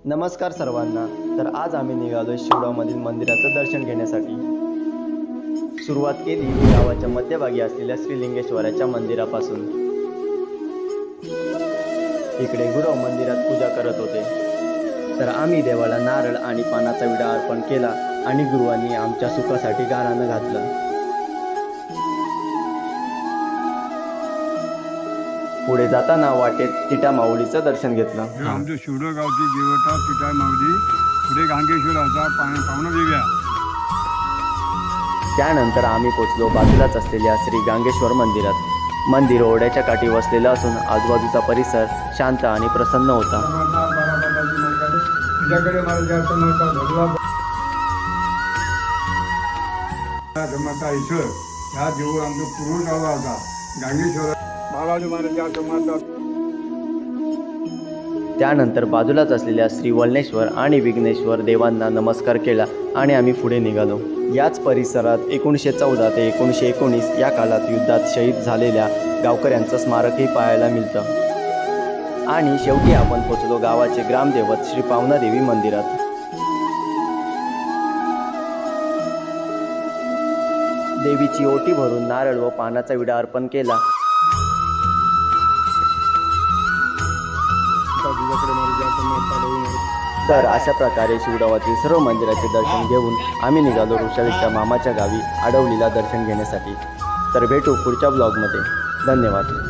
नमस्कार सर्वांना. तर आज आम्ही निघालोय शिवडामधील मंदिराचं दर्शन घेण्यासाठी. सुरुवात केली गावाच्या मध्यभागी असलेल्या श्रीलिंगेश्वराच्या मंदिरापासून. इकडे गुरव मंदिरात पूजा करत होते, तर आम्ही देवाला नारळ आणि पानाचा विडा अर्पण केला आणि गुरुवांनी आमच्या सुखासाठी गाराणं घातलं. पुढे जाताना वाटेत तिटा माऊलीचं दर्शन घेतलं. आमच्या शिवडो गावची देवता पिता माऊली, पुढे गांगेश्वराचा पावना देव्या. त्यानंतर आम्ही पोचलो बाजूलाच असलेल्या श्री गांगेश्वर मंदिरात. मंदिर ओढ्याच्या काठी वसलेलं असून आजूबाजूचा परिसर शांत आणि प्रसन्न होता. तुझ्याकडे मला जास्त नव्हता भगवा धर्माचा ईश्वर ह्या देऊळ आमचं पूर्ण गाव होता गांगेश्वर बालाजी महाराजांचा समाज. त्यानंतर बाजूलाच असलेल्या श्री वल्नेश्वर आणि विघ्नेश्वर देवांना नमस्कार केला आणि आम्ही पुढे निघालो. याच परिसरात 1914 ते 1919 या काळात युद्धात शहीद झालेल्या गावकऱ्यांचं स्मारकही पाहायला मिळतं. आणि शेवटी आपण पोचलो गावाचे ग्रामदैवत श्री पावनादेवी मंदिरात. देवीची ओटी भरून नारळ व पानाचा विडा अर्पण केला. तर अशा प्रकारे शिवडावातील सर्व मंदिराचे दर्शन घेऊन आम्ही निघालो ऋषालीच्या मामाच्या गावी आडवलीला दर्शन घेण्यासाठी. तर भेटू पुढच्या ब्लॉगमध्ये. धन्यवाद.